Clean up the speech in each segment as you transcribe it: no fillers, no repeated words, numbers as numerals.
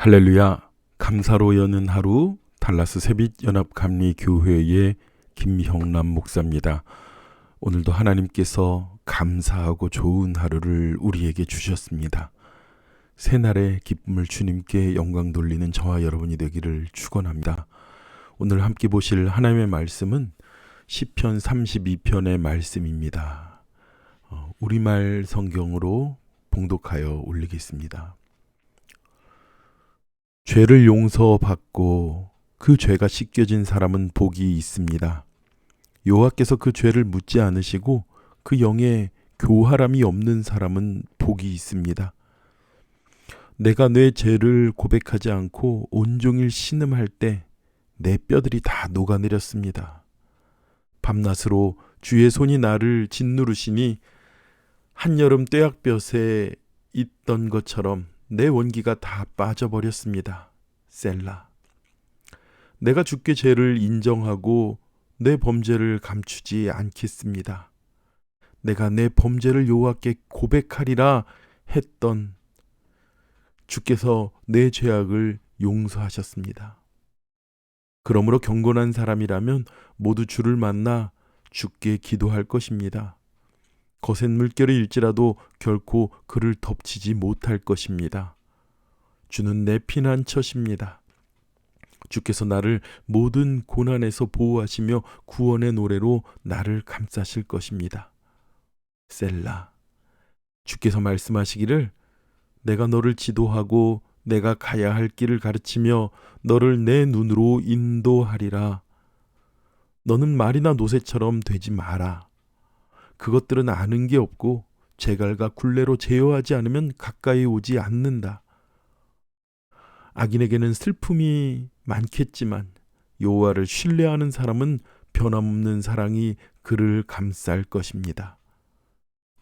할렐루야. 감사로 여는 하루 달라스 새빛연합감리교회의 김형남 목사입니다. 오늘도 하나님께서 감사하고 좋은 하루를 우리에게 주셨습니다. 새날의 기쁨을 주님께 영광 돌리는 저와 여러분이 되기를 축원합니다. 오늘 함께 보실 하나님의 말씀은 시편 32편의 말씀입니다. 우리말 성경으로 봉독하여 올리겠습니다. 죄를 용서받고 그 죄가 씻겨진 사람은 복이 있습니다. 여호와께서 그 죄를 묻지 않으시고 그 영에 교활함이 없는 사람은 복이 있습니다. 내가 내 죄를 고백하지 않고 온종일 신음할 때 내 뼈들이 다 녹아내렸습니다. 밤낮으로 주의 손이 나를 짓누르시니 한여름 떼약볕에 있던 것처럼 내 원기가 다 빠져버렸습니다. 셀라. 내가 주께 죄를 인정하고 내 범죄를 감추지 않겠습니다. 내가 내 범죄를 여호와께 고백하리라 했던 주께서 내 죄악을 용서하셨습니다. 그러므로 경건한 사람이라면 모두 주를 만나 주께 기도할 것입니다. 거센 물결이 일지라도 결코 그를 덮치지 못할 것입니다. 주는 내 피난처십니다. 주께서 나를 모든 고난에서 보호하시며 구원의 노래로 나를 감싸실 것입니다. 셀라. 주께서 말씀하시기를 내가 너를 지도하고 내가 가야 할 길을 가르치며 너를 내 눈으로 인도하리라. 너는 말이나 노새처럼 되지 마라. 그것들은 아는 게 없고 재갈과 굴레로 제어하지 않으면 가까이 오지 않는다. 악인에게는 슬픔이 많겠지만 여호와를 신뢰하는 사람은 변함없는 사랑이 그를 감쌀 것입니다.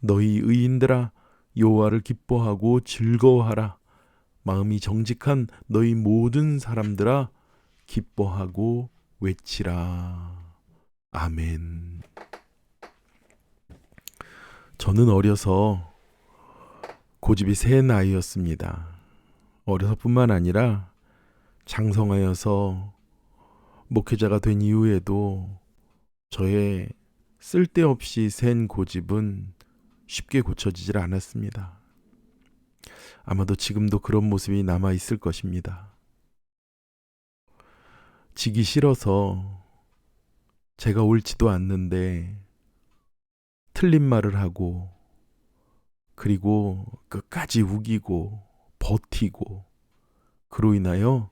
너희 의인들아 여호와를 기뻐하고 즐거워하라. 마음이 정직한 너희 모든 사람들아 기뻐하고 외치라. 아멘. 저는 어려서 고집이 센 아이였습니다. 어려서뿐만 아니라 장성하여서 목회자가 된 이후에도 저의 쓸데없이 센 고집은 쉽게 고쳐지질 않았습니다. 아마도 지금도 그런 모습이 남아있을 것입니다. 지기 싫어서 제가 옳지도 않는데 틀린 말을 하고 그리고 끝까지 우기고 버티고 그로 인하여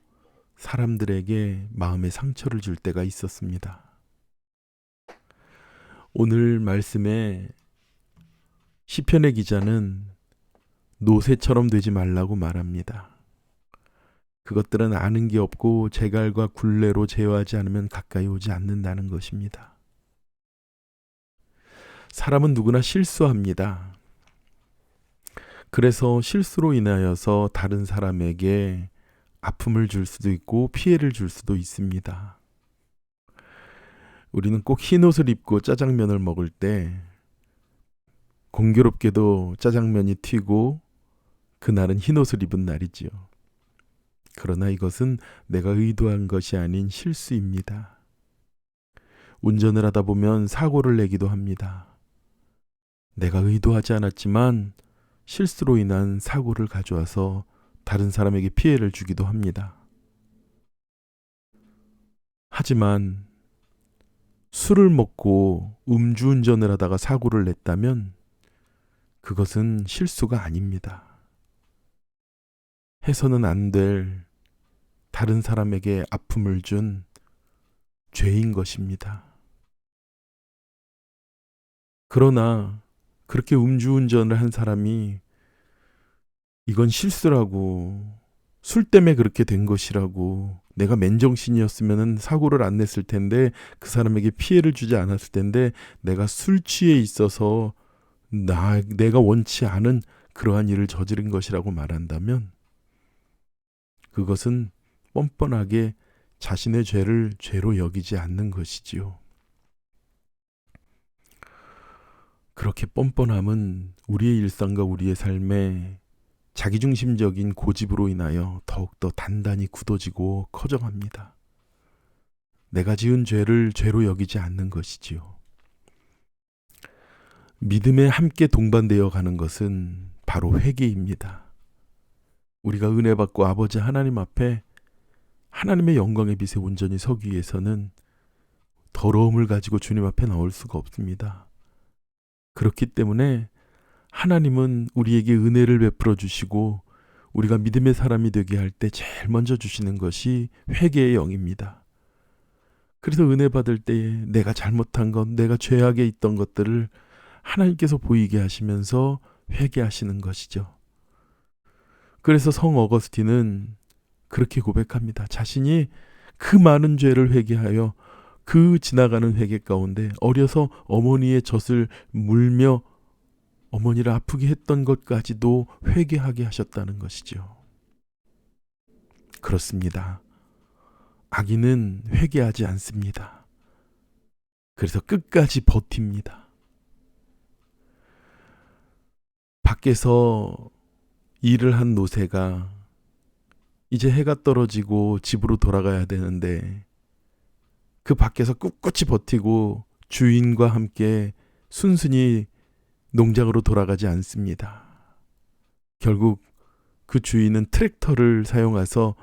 사람들에게 마음의 상처를 줄 때가 있었습니다. 오늘 말씀에 시편의 기자는 노새처럼 되지 말라고 말합니다. 그것들은 아는 게 없고 재갈과 굴레로 제어하지 않으면 가까이 오지 않는다는 것입니다. 사람은 누구나 실수합니다. 그래서 실수로 인하여서 다른 사람에게 아픔을 줄 수도 있고 피해를 줄 수도 있습니다. 우리는 꼭 흰옷을 입고 짜장면을 먹을 때 공교롭게도 짜장면이 튀고 그날은 흰옷을 입은 날이지요. 그러나 이것은 내가 의도한 것이 아닌 실수입니다. 운전을 하다 보면 사고를 내기도 합니다. 내가 의도하지 않았지만 실수로 인한 사고를 가져와서 다른 사람에게 피해를 주기도 합니다. 하지만 술을 먹고 음주운전을 하다가 사고를 냈다면 그것은 실수가 아닙니다. 해서는 안 될 다른 사람에게 아픔을 준 죄인 것입니다. 그러나 그렇게 음주운전을 한 사람이 이건 실수라고, 술 때문에 그렇게 된 것이라고, 내가 맨정신이었으면 사고를 안 냈을 텐데 그 사람에게 피해를 주지 않았을 텐데 내가 술 취해 있어서 내가 원치 않은 그러한 일을 저지른 것이라고 말한다면 그것은 뻔뻔하게 자신의 죄를 죄로 여기지 않는 것이지요. 그렇게 뻔뻔함은 우리의 일상과 우리의 삶에 자기중심적인 고집으로 인하여 더욱더 단단히 굳어지고 커져갑니다. 내가 지은 죄를 죄로 여기지 않는 것이지요. 믿음에 함께 동반되어 가는 것은 바로 회개입니다. 우리가 은혜 받고 아버지 하나님 앞에 하나님의 영광의 빛에 온전히 서기 위해서는 더러움을 가지고 주님 앞에 나올 수가 없습니다. 그렇기 때문에 하나님은 우리에게 은혜를 베풀어 주시고 우리가 믿음의 사람이 되게 할 때 제일 먼저 주시는 것이 회개의 영입니다. 그래서 은혜 받을 때에 내가 잘못한 것, 내가 죄악에 있던 것들을 하나님께서 보이게 하시면서 회개하시는 것이죠. 그래서 성 어거스틴은 그렇게 고백합니다. 자신이 그 많은 죄를 회개하여 그 지나가는 회개 가운데 어려서 어머니의 젖을 물며 어머니를 아프게 했던 것까지도 회개하게 하셨다는 것이죠. 그렇습니다. 악인은 회개하지 않습니다. 그래서 끝까지 버팁니다. 밖에서 일을 한 노새가 이제 해가 떨어지고 집으로 돌아가야 되는데 그 밖에서 꿋꿋이 버티고 주인과 함께 순순히 농장으로 돌아가지 않습니다. 결국 그 주인은 트랙터를 사용해서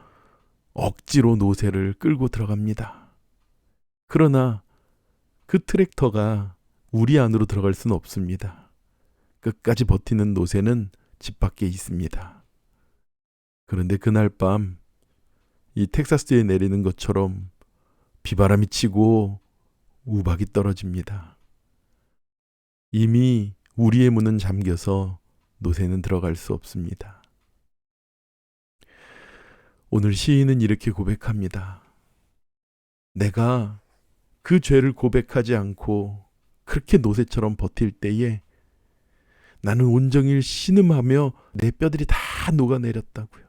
억지로 노새를 끌고 들어갑니다. 그러나 그 트랙터가 우리 안으로 들어갈 수는 없습니다. 끝까지 버티는 노새는 집 밖에 있습니다. 그런데 그날 밤 이 텍사스에 내리는 것처럼 비바람이 치고 우박이 떨어집니다. 이미 우리의 문은 잠겨서 노새는 들어갈 수 없습니다. 오늘 시인은 이렇게 고백합니다. 내가 그 죄를 고백하지 않고 그렇게 노새처럼 버틸 때에 나는 온종일 신음하며 내 뼈들이 다 녹아내렸다고요.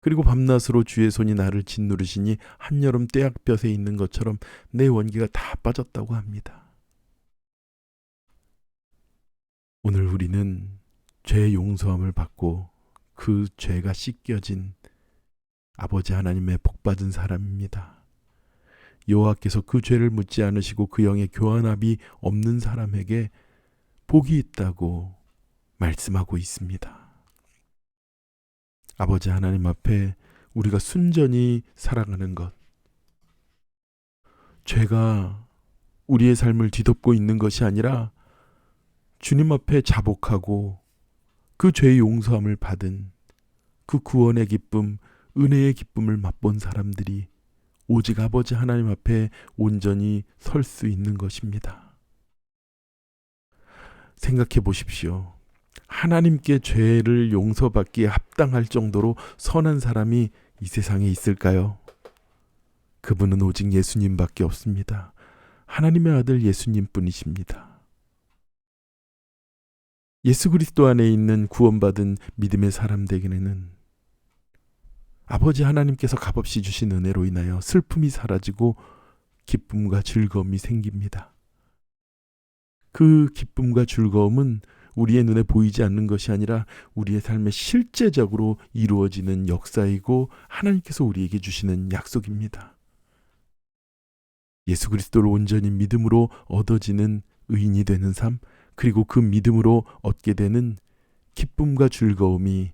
그리고 밤낮으로 주의 손이 나를 짓누르시니 한여름 떼약볕에 있는 것처럼 내 원기가 다 빠졌다고 합니다. 오늘 우리는 죄의 용서함을 받고 그 죄가 씻겨진 아버지 하나님의 복받은 사람입니다. 여호와께서 그 죄를 묻지 않으시고 그 영의 교환합이 없는 사람에게 복이 있다고 말씀하고 있습니다. 아버지 하나님 앞에 우리가 순전히 살아가는 것, 죄가 우리의 삶을 뒤덮고 있는 것이 아니라 주님 앞에 자복하고 그 죄의 용서함을 받은 그 구원의 기쁨, 은혜의 기쁨을 맛본 사람들이 오직 아버지 하나님 앞에 온전히 설 수 있는 것입니다. 생각해 보십시오. 하나님께 죄를 용서받기에 합당할 정도로 선한 사람이 이 세상에 있을까요? 그분은 오직 예수님밖에 없습니다. 하나님의 아들 예수님뿐이십니다. 예수 그리스도 안에 있는 구원받은 믿음의 사람들에게는 아버지 하나님께서 값없이 주신 은혜로 인하여 슬픔이 사라지고 기쁨과 즐거움이 생깁니다. 그 기쁨과 즐거움은 우리의 눈에 보이지 않는 것이 아니라 우리의 삶에 실제적으로 이루어지는 역사이고 하나님께서 우리에게 주시는 약속입니다. 예수 그리스도를 온전히 믿음으로 얻어지는 의인이 되는 삶, 그리고 그 믿음으로 얻게 되는 기쁨과 즐거움이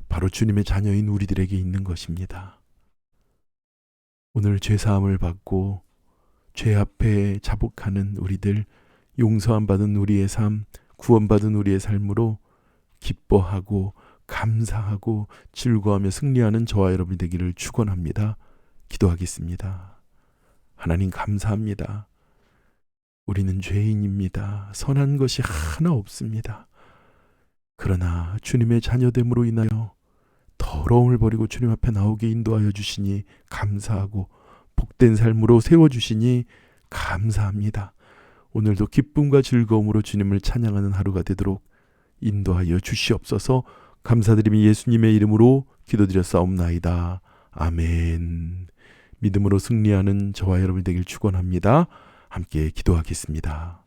바로 주님의 자녀인 우리들에게 있는 것입니다. 오늘 죄사함을 받고 죄 앞에 자복하는 우리들, 용서함 받은 우리의 삶, 구원받은 우리의 삶으로 기뻐하고 감사하고 즐거워하며 승리하는 저와 여러분이 되기를 축원합니다. 기도하겠습니다. 하나님 감사합니다. 우리는 죄인입니다. 선한 것이 하나 없습니다. 그러나 주님의 자녀됨으로 인하여 더러움을 버리고 주님 앞에 나오게 인도하여 주시니 감사하고 복된 삶으로 세워주시니 감사합니다. 오늘도 기쁨과 즐거움으로 주님을 찬양하는 하루가 되도록 인도하여 주시옵소서. 감사드리며 예수님의 이름으로 기도드렸사옵나이다. 아멘. 믿음으로 승리하는 저와 여러분이 되길 축원합니다. 함께 기도하겠습니다.